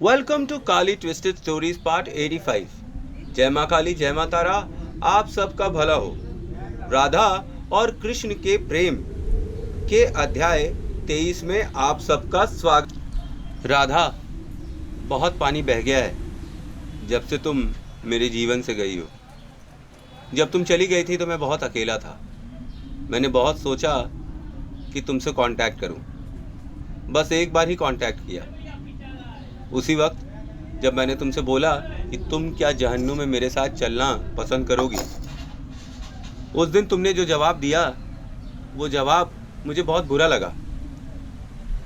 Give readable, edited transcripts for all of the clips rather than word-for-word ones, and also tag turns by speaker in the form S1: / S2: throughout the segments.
S1: Welcome to Kali twisted stories part 85। जय माँ काली, जय माँ तारा। आप सबका भला हो। राधा और कृष्ण के प्रेम के अध्याय 23 में आप सबका स्वागत। राधा, बहुत पानी बह गया है जब से तुम मेरे जीवन से गई हो। जब तुम चली गई थी तो मैं बहुत अकेला था। मैंने बहुत सोचा कि तुमसे कांटेक्ट करूं। बस एक बार ही कांटेक्ट किया, उसी वक्त जब मैंने तुमसे बोला कि तुम क्या जहन्नुम में मेरे साथ चलना पसंद करोगी। उस दिन तुमने जो जवाब दिया, वो जवाब मुझे बहुत बुरा लगा,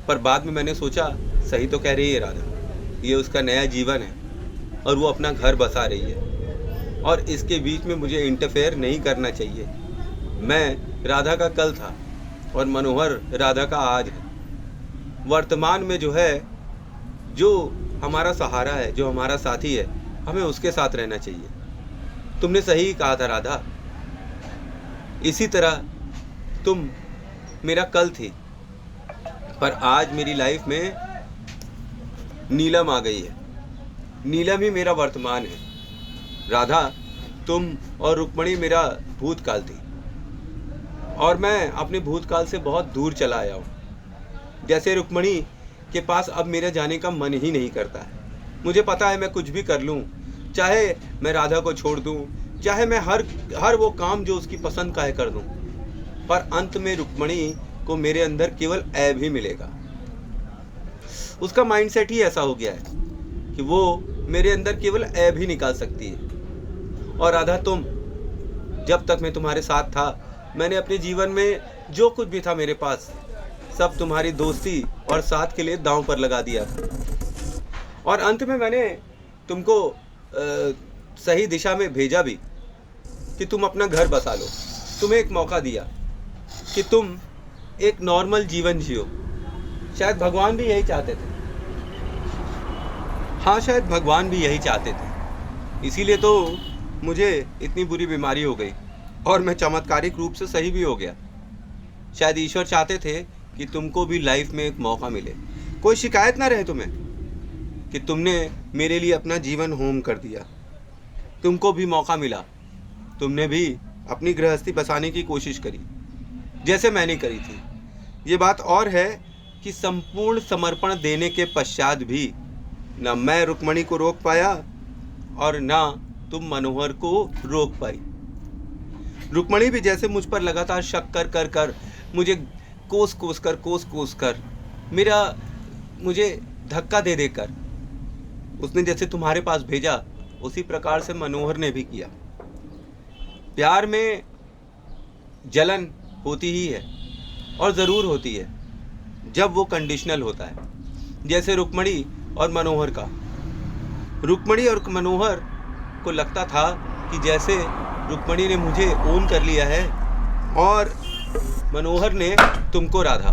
S1: पर बाद में मैंने सोचा सही तो कह रही है राधा। ये उसका नया जीवन है और वो अपना घर बसा रही है और इसके बीच में मुझे इंटरफेयर नहीं करना चाहिए। मैं राधा का कल था और मनोहर राधा का आज है। वर्तमान में जो है, जो हमारा सहारा है, जो हमारा साथी है, हमें उसके साथ रहना चाहिए। तुमने सही कहा था राधा। इसी तरह तुम मेरा कल थी, पर आज मेरी लाइफ में नीलम आ गई है। नीलम ही मेरा वर्तमान है। राधा, तुम और रुक्मणी मेरा भूतकाल थी और मैं अपने भूतकाल से बहुत दूर चला आया हूँ। जैसे रुक्मणी के पास अब मेरे जाने का मन ही नहीं करता है। मुझे पता है मैं कुछ भी कर लूँ, चाहे मैं राधा को छोड़ दूँ, चाहे मैं हर वो काम जो उसकी पसंद का है कर दूँ, पर अंत में रुक्मणी को मेरे अंदर केवल ऐब ही मिलेगा। उसका माइंडसेट ही ऐसा हो गया है कि वो मेरे अंदर केवल ऐब ही निकाल सकती है। और राधा, तुम, जब तक मैं तुम्हारे साथ था, मैंने अपने जीवन में जो कुछ भी था मेरे पास, सब तुम्हारी दोस्ती और साथ के लिए दांव पर लगा दिया था। और अंत में मैंने तुमको सही दिशा में भेजा भी कि तुम अपना घर बसा लो। तुम्हें एक मौका दिया कि तुम एक नॉर्मल जीवन जियो। शायद भगवान भी यही चाहते थे। हाँ, शायद भगवान भी यही चाहते थे। इसीलिए तो मुझे इतनी बुरी बीमारी हो गई और मैं चमत्कारिक रूप से सही भी हो गया। शायद ईश्वर चाहते थे कि तुमको भी लाइफ में एक मौका मिले, कोई शिकायत ना रहे तुम्हें कि तुमने मेरे लिए अपना जीवन होम कर दिया। तुमको भी मौका मिला, तुमने भी अपनी गृहस्थी बसाने की कोशिश करी जैसे मैंने करी थी। ये बात और है कि संपूर्ण समर्पण देने के पश्चात भी न मैं रुक्मणी को रोक पाया और ना तुम मनोहर को रोक पाई। रुक्मणी भी जैसे मुझ पर लगातार शक कर कर कर मुझे कोस कोस कर मुझे धक्का दे देकर उसने जैसे तुम्हारे पास भेजा, उसी प्रकार से मनोहर ने भी किया। प्यार में जलन होती ही है और ज़रूर होती है जब वो कंडीशनल होता है। जैसे रुक्मणी और मनोहर का। रुक्मणी और मनोहर को लगता था कि जैसे रुक्मणी ने मुझे ओन कर लिया है और मनोहर ने तुमको राधा।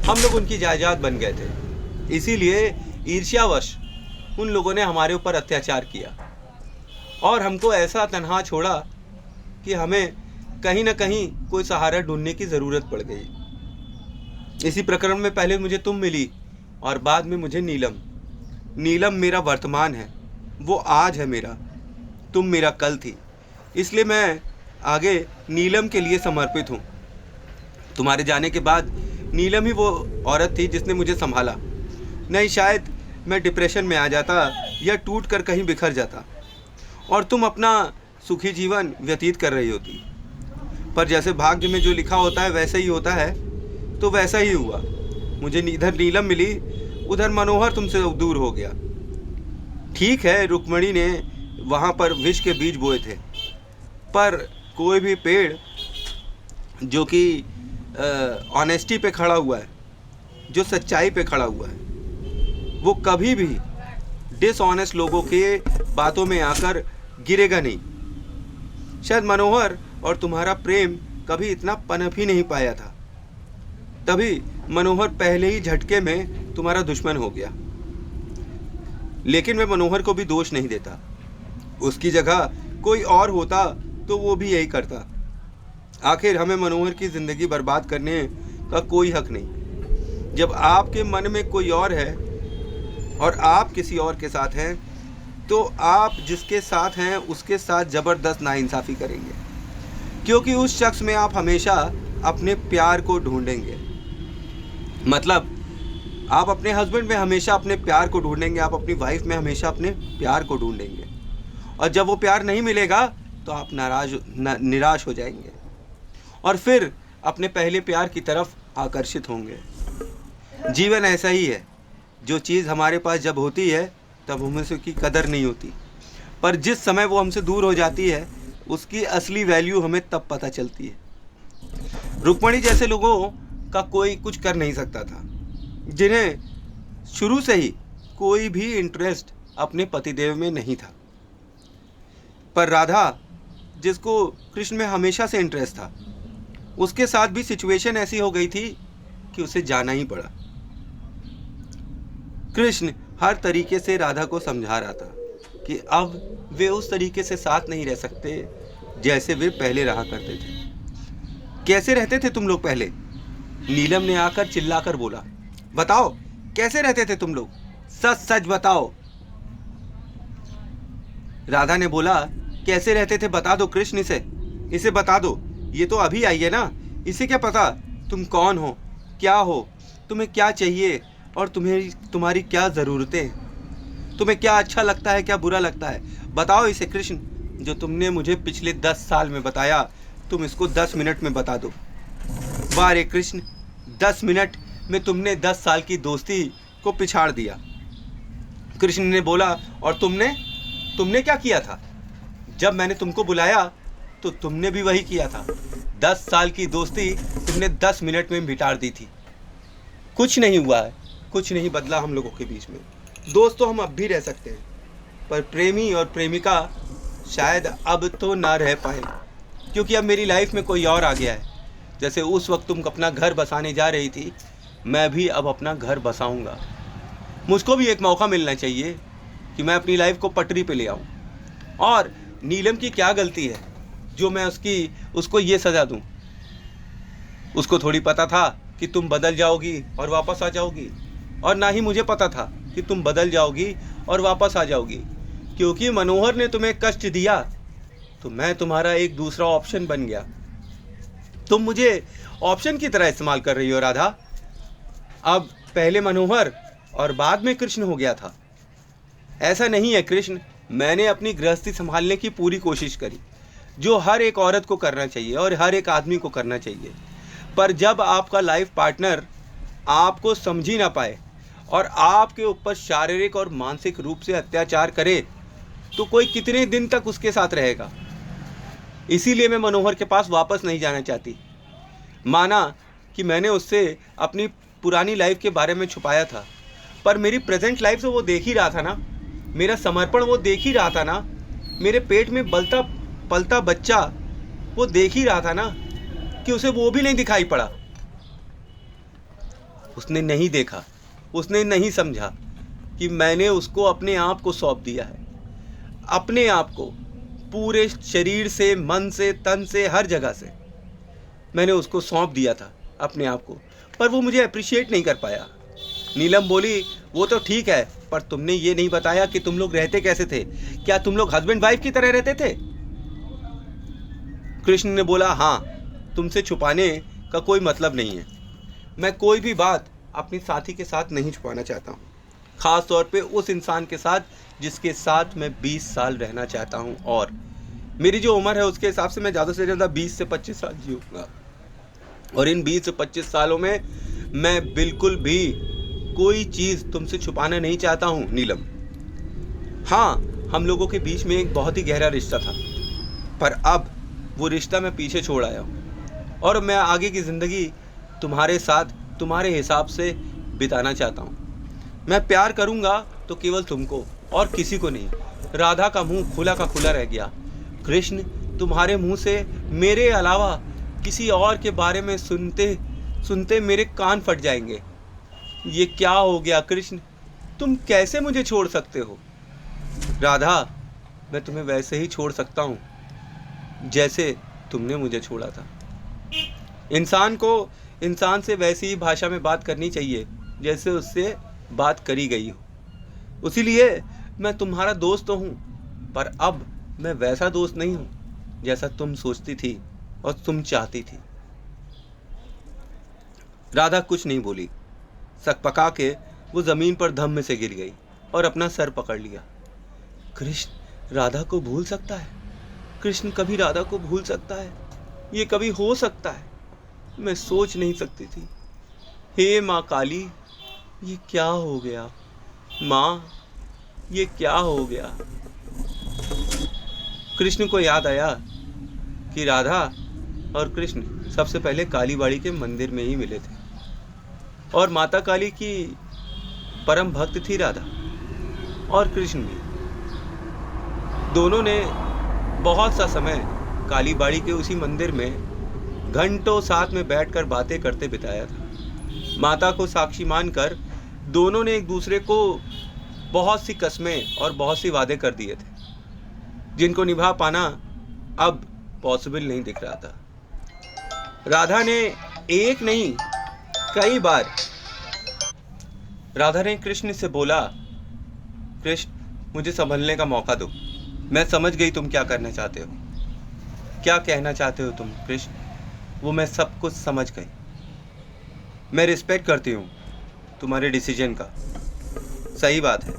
S1: हम लोग उनकी जायदाद बन गए थे। इसीलिए ईर्ष्यावश उन लोगों ने हमारे ऊपर अत्याचार किया और हमको ऐसा तन्हा छोड़ा कि हमें कहीं ना कहीं कोई सहारा ढूंढने की ज़रूरत पड़ गई। इसी प्रकरण में पहले मुझे तुम मिली और बाद में मुझे नीलम। नीलम मेरा वर्तमान है, वो आज है मेरा। तुम मेरा कल थी, इसलिए मैं आगे नीलम के लिए समर्पित हूँ। तुम्हारे जाने के बाद नीलम ही वो औरत थी जिसने मुझे संभाला। नहीं, शायद मैं डिप्रेशन में आ जाता या टूट कर कहीं बिखर जाता और तुम अपना सुखी जीवन व्यतीत कर रही होती। पर जैसे भाग्य में जो लिखा होता है वैसे ही होता है, तो वैसा ही हुआ। मुझे इधर नीलम मिली, उधर मनोहर तुमसे दूर हो गया। ठीक है, रुक्मणी ने वहाँ पर विष के बीज बोए थे, पर कोई भी पेड़ जो कि ऑनेस्टी पे खड़ा हुआ है, जो सच्चाई पे खड़ा हुआ है, वो कभी भी डिसऑनेस्ट लोगों के बातों में आकर गिरेगा नहीं। शायद मनोहर और तुम्हारा प्रेम कभी इतना पनप ही नहीं पाया था, तभी मनोहर पहले ही झटके में तुम्हारा दुश्मन हो गया। लेकिन मैं मनोहर को भी दोष नहीं देता। उसकी जगह कोई और होता तो वो भी यही करता। आखिर हमें मनोहर की ज़िंदगी बर्बाद करने का कोई हक नहीं। जब आपके मन में कोई और है और आप किसी और के साथ हैं, तो आप जिसके साथ हैं उसके साथ ज़बरदस्त नाइंसाफ़ी करेंगे, क्योंकि उस शख्स में आप हमेशा अपने प्यार को ढूंढेंगे। मतलब आप अपने हस्बैंड में हमेशा अपने प्यार को ढूंढेंगे, आप अपनी वाइफ में हमेशा अपने प्यार को ढूंढेंगे, और जब वो प्यार नहीं मिलेगा तो आप निराश हो जाएंगे और फिर अपने पहले प्यार की तरफ आकर्षित होंगे। जीवन ऐसा ही है, जो चीज़ हमारे पास जब होती है तब हमें उसकी कदर नहीं होती, पर जिस समय वो हमसे दूर हो जाती है उसकी असली वैल्यू हमें तब पता चलती है। रुक्मणी जैसे लोगों का कोई कुछ कर नहीं सकता था, जिन्हें शुरू से ही कोई भी इंटरेस्ट अपने पतिदेव में नहीं था। पर राधा, जिसको कृष्ण में हमेशा से इंटरेस्ट था, उसके साथ भी सिचुएशन ऐसी हो गई थी कि उसे जाना ही पड़ा। कृष्ण हर तरीके से राधा को समझा रहा था कि अब वे उस तरीके से साथ नहीं रह सकते जैसे वे पहले रहा करते थे। कैसे रहते थे तुम लोग पहले? नीलम ने आकर चिल्लाकर बोला। बताओ, कैसे रहते थे तुम लोग? सच सच बताओ। राधा ने बोला, कैसे रहते थे बता दो कृष्ण, इसे बता दो। ये तो अभी आई है ना, इसे क्या पता तुम कौन हो, क्या हो, तुम्हें क्या चाहिए और तुम्हारी क्या ज़रूरतें, तुम्हें क्या अच्छा लगता है, क्या बुरा लगता है। बताओ इसे कृष्ण, जो तुमने मुझे पिछले 10 साल में बताया, तुम इसको 10 मिनट में बता दो। वाह रे कृष्ण, 10 मिनट में तुमने 10 साल की दोस्ती को पिछाड़ दिया। कृष्ण ने बोला, और तुमने क्या किया था? जब मैंने तुमको बुलाया तो तुमने भी वही किया था। 10 साल की दोस्ती तुमने 10 मिनट में मिटा दी थी। कुछ नहीं हुआ है, कुछ नहीं बदला हम लोगों के बीच में। दोस्त तो हम अब भी रह सकते हैं, पर प्रेमी और प्रेमिका शायद अब तो ना रह पाए, क्योंकि अब मेरी लाइफ में कोई और आ गया है। जैसे उस वक्त तुम अपना घर बसाने जा रही थी, मैं भी अब अपना घर बसाऊंगा। मुझको भी एक मौका मिलना चाहिए कि मैं अपनी लाइफ को पटरी पे ले आऊं। और नीलम की क्या गलती है जो मैं उसको ये सज़ा दूं? उसको थोड़ी पता था कि तुम बदल जाओगी और वापस आ जाओगी, और ना ही मुझे पता था कि तुम बदल जाओगी और वापस आ जाओगी। क्योंकि मनोहर ने तुम्हें कष्ट दिया तो मैं तुम्हारा एक दूसरा ऑप्शन बन गया। तुम मुझे ऑप्शन की तरह इस्तेमाल कर रही हो राधा। अब पहले मनोहर और बाद में कृष्ण हो गया था। ऐसा नहीं है कृष्ण, मैंने अपनी गृहस्थी संभालने की पूरी कोशिश करी, जो हर एक औरत को करना चाहिए और हर एक आदमी को करना चाहिए। पर जब आपका लाइफ पार्टनर आपको समझ ही ना पाए और आपके ऊपर शारीरिक और मानसिक रूप से अत्याचार करे, तो कोई कितने दिन तक उसके साथ रहेगा? इसीलिए मैं मनोहर के पास वापस नहीं जाना चाहती। माना कि मैंने उससे अपनी पुरानी लाइफ के बारे में छुपाया था, पर मेरी प्रेजेंट लाइफ से वो देख ही रहा था ना, मेरा समर्पण वो देख ही रहा था ना, मेरे पेट में पलता बच्चा वो देख ही रहा था ना, कि उसे वो भी नहीं दिखाई पड़ा। उसने नहीं देखा, उसने नहीं समझा कि मैंने उसको अपने आप को सौंप दिया है। अपने आप को पूरे शरीर से, मन से, तन से, हर जगह से मैंने उसको सौंप दिया था अपने आप को, पर वो मुझे अप्रिशिएट नहीं कर पाया। नीलम बोली, वो तो ठीक है, पर तुमने ये नहीं बताया कि तुम लोग रहते कैसे थे। क्या तुम लोग हस्बैंड वाइफ की तरह रहते थे? कृष्ण ने बोला, हाँ, तुमसे छुपाने का कोई मतलब नहीं है। मैं कोई भी बात अपनी साथी के साथ नहीं छुपाना चाहता हूँ, ख़ास तौर पे उस इंसान के साथ जिसके साथ मैं 20 साल रहना चाहता हूँ। और मेरी जो उम्र है उसके हिसाब से मैं ज़्यादा से ज़्यादा 20 से 25 साल जीऊँगा, और इन 20 से 25 सालों में मैं बिल्कुल भी कोई चीज़ तुमसे छुपाना नहीं चाहता हूँ नीलम। हाँ, हम लोगों के बीच में एक बहुत ही गहरा रिश्ता था, पर अब वो रिश्ता मैं पीछे छोड़ आया हूँ और मैं आगे की ज़िंदगी तुम्हारे साथ, तुम्हारे हिसाब से बिताना चाहता हूँ। मैं प्यार करूँगा तो केवल तुमको और किसी को नहीं। राधा का मुंह खुला का खुला रह गया। कृष्ण, तुम्हारे मुंह से मेरे अलावा किसी और के बारे में सुनते सुनते मेरे कान फट जाएंगे। ये क्या हो गया कृष्ण, तुम कैसे मुझे छोड़ सकते हो? राधा, मैं तुम्हें वैसे ही छोड़ सकता हूँ जैसे तुमने मुझे छोड़ा था। इंसान को इंसान से वैसी ही भाषा में बात करनी चाहिए जैसे उससे बात करी गई हो। इसीलिए मैं तुम्हारा दोस्त तो हूं, पर अब मैं वैसा दोस्त नहीं हूं जैसा तुम सोचती थी और तुम चाहती थी। राधा कुछ नहीं बोली। सकपका के वो जमीन पर धम्म से गिर गई और अपना सर पकड़ लिया। कृष्ण राधा को भूल सकता है? कृष्ण कभी राधा को भूल सकता है? ये कभी हो सकता है? मैं सोच नहीं सकती थी। हे माँ काली, ये क्या हो गया? माँ, ये क्या हो गया? कृष्ण को याद आया कि राधा और कृष्ण सबसे पहले कालीबाड़ी के मंदिर में ही मिले थे और माता काली की परम भक्त थी राधा, और कृष्ण भी। दोनों ने बहुत सा समय कालीबाड़ी के उसी मंदिर में घंटों साथ में बैठकर बातें करते बिताया था। माता को साक्षी मानकर दोनों ने एक दूसरे को बहुत सी कस्में और बहुत सी वादे कर दिए थे, जिनको निभा पाना अब पॉसिबल नहीं दिख रहा था। राधा ने एक नहीं कई बार राधा ने कृष्ण से बोला, कृष्ण मुझे संभलने का मौका दो। मैं समझ गई तुम क्या करना चाहते हो, क्या कहना चाहते हो तुम कृष्ण, वो मैं सब कुछ समझ गई। मैं रिस्पेक्ट करती हूँ तुम्हारे डिसीजन का। सही बात है,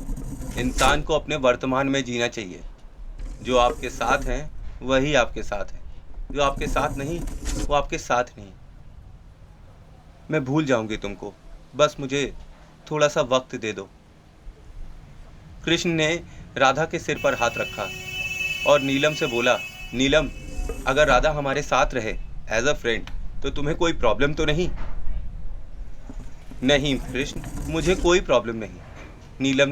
S1: इंसान को अपने वर्तमान में जीना चाहिए। जो आपके साथ हैं वही आपके साथ है, जो आपके साथ नहीं वो आपके साथ नहीं। मैं भूल जाऊंगी तुमको, बस मुझे थोड़ा सा वक्त दे दो। कृष्ण ने राधा के सिर पर हाथ रखा और नीलम से बोला, नीलम, अगर राधा हमारे साथ रहे एज अ फ्रेंड तो तुम्हें कोई प्रॉब्लम तो नहीं? नहीं कृष्ण, मुझे कोई प्रॉब्लम नहीं, नीलम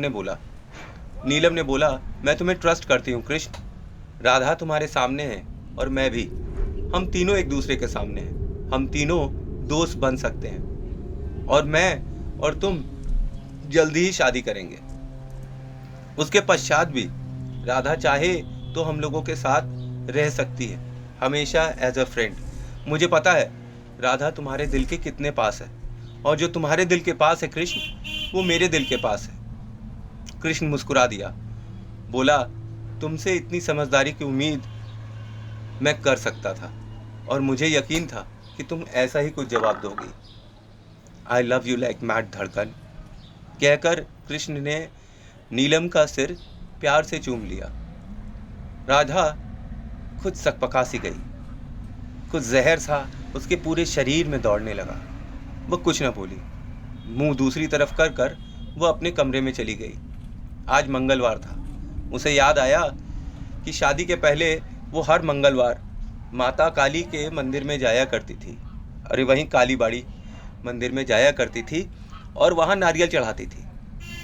S1: ने बोला, मैं तुम्हें ट्रस्ट करती हूँ कृष्ण। राधा तुम्हारे सामने है और मैं भी, हम तीनों एक दूसरे के सामने हैं। हम तीनों दोस्त बन सकते हैं और मैं और तुम जल्दी ही शादी करेंगे। उसके पश्चात भी राधा चाहे तो हम लोगों के साथ रह सकती है, हमेशा एज अ फ्रेंड। मुझे पता है राधा तुम्हारे दिल के कितने पास है, और जो तुम्हारे दिल के पास है कृष्ण, वो मेरे दिल के पास है। कृष्ण मुस्कुरा दिया, बोला, तुमसे इतनी समझदारी की उम्मीद मैं कर सकता था और मुझे यकीन था कि तुम ऐसा ही कुछ जवाब दोगी। I love you like mad धड़कन, कहकर कृष्ण ने नीलम का सिर प्यार से चूम लिया। राधा खुद सकपका सी गई, कुछ जहर सा उसके पूरे शरीर में दौड़ने लगा। वह कुछ न बोली, मुंह दूसरी तरफ कर कर वह अपने कमरे में चली गई। आज मंगलवार था। उसे याद आया कि शादी के पहले वो हर मंगलवार माता काली के मंदिर में जाया करती थी, अरे वहीं कालीबाड़ी मंदिर में जाया करती थी और वहाँ नारियल चढ़ाती थी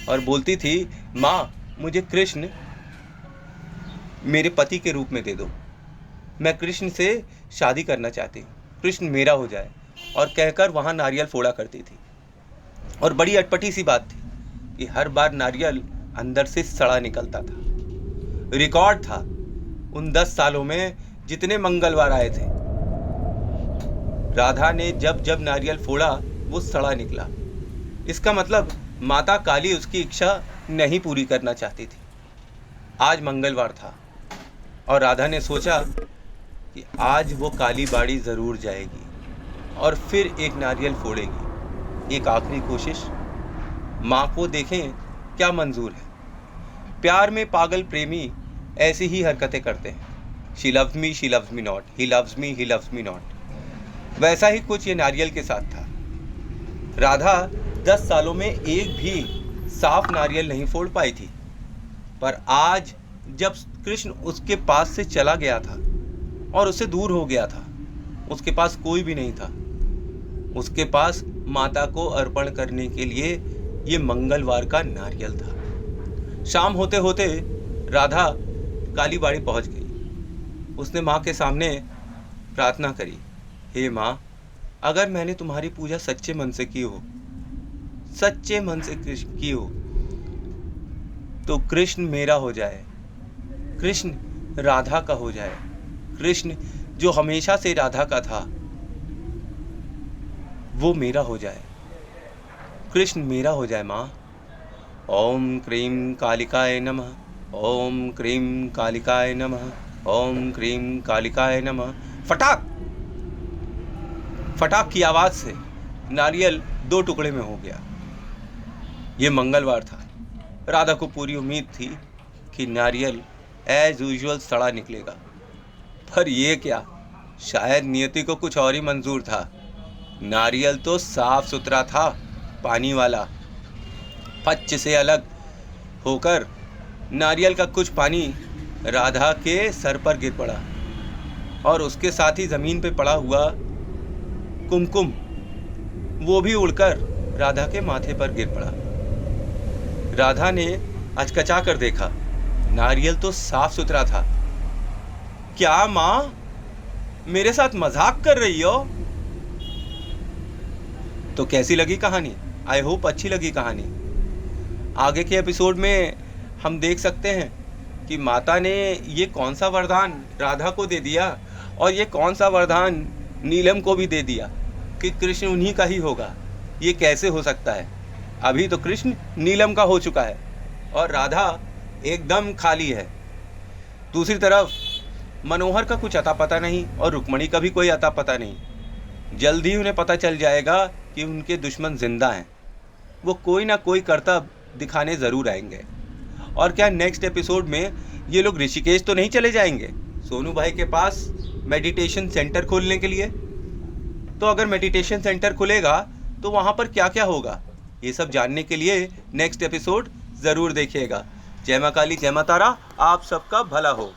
S1: और बोलती थी, माँ मुझे कृष्ण मेरे पति के रूप में दे दो, मैं कृष्ण से शादी करना चाहती हूँ, कृष्ण मेरा हो जाए, और कहकर वहाँ नारियल फोड़ा करती थी। और बड़ी अटपटी सी बात थी कि हर बार नारियल अंदर से सड़ा निकलता था। रिकॉर्ड था उन 10 सालों में जितने मंगलवार आए थे, राधा ने जब जब नारियल फोड़ा वो सड़ा निकला। इसका मतलब माता काली उसकी इच्छा नहीं पूरी करना चाहती थी। आज मंगलवार था और राधा ने सोचा कि आज वो कालीबाड़ी जरूर जाएगी और फिर एक नारियल फोड़ेगी, एक आखिरी कोशिश। माँ को देखें क्या मंजूर है। प्यार में पागल प्रेमी ऐसी ही हरकतें करते हैं। She loves me not, he loves me not. वैसा ही कुछ ये नारियल के साथ था। राधा 10 सालों में एक भी साफ नारियल नहीं फोड़ पाई थी, पर आज जब कृष्ण उसके पास से चला गया था और उससे दूर हो गया था, उसके पास कोई भी नहीं था। उसके पास माता को अर्पण करने के लिए ये मंगलवार का नारियल था। शाम होते होते राधा कालीबाड़ी पहुंच गई। उसने माँ के सामने प्रार्थना करी, हे माँ, अगर मैंने तुम्हारी पूजा सच्चे मन से की हो, सच्चे मन से की हो, तो कृष्ण मेरा हो जाए, कृष्ण राधा का हो जाए, कृष्ण जो हमेशा से राधा का था वो मेरा हो जाए, कृष्ण मेरा हो जाए माँ, ओम क्रीं कालिकाय नमः, ओम क्रीं कालिकाय नमः, ओम क्रीं कालिकाय नमः। फटाक फटाक की आवाज से नारियल 2 टुकड़े में हो गया। ये मंगलवार था। राधा को पूरी उम्मीद थी कि नारियल एज यूजुअल सड़ा निकलेगा, पर ये क्या, शायद नियति को कुछ और ही मंजूर था। नारियल तो साफ सुथरा था, पानी वाला। पच्च से अलग होकर नारियल का कुछ पानी राधा के सर पर गिर पड़ा और उसके साथ ही जमीन पे पड़ा हुआ कुमकुम वो भी उड़कर राधा के माथे पर गिर पड़ा। राधा ने अचकचा कर देखा, नारियल तो साफ सुथरा था। क्या माँ, मेरे साथ मजाक कर रही हो? तो कैसी लगी कहानी? आई होप अच्छी लगी कहानी। आगे के एपिसोड में हम देख सकते हैं कि माता ने ये कौन सा वरदान राधा को दे दिया और ये कौन सा वरदान नीलम को भी दे दिया कि कृष्ण उन्हीं का ही होगा। ये कैसे हो सकता है? अभी तो कृष्ण नीलम का हो चुका है और राधा एकदम खाली है। दूसरी तरफ मनोहर का कुछ अता पता नहीं और रुक्मणी का भी कोई अता पता नहीं। जल्दी उन्हें पता चल जाएगा कि उनके दुश्मन जिंदा हैं। वो कोई ना कोई करतब दिखाने ज़रूर आएंगे। और क्या नेक्स्ट एपिसोड में ये लोग ऋषिकेश तो नहीं चले जाएंगे सोनू भाई के पास मेडिटेशन सेंटर खोलने के लिए? तो अगर मेडिटेशन सेंटर खुलेगा तो वहाँ पर क्या क्या होगा, ये सब जानने के लिए नेक्स्ट एपिसोड ज़रूर देखिएगा। जय माँ काली, जय माँ तारा, आप सबका भला हो।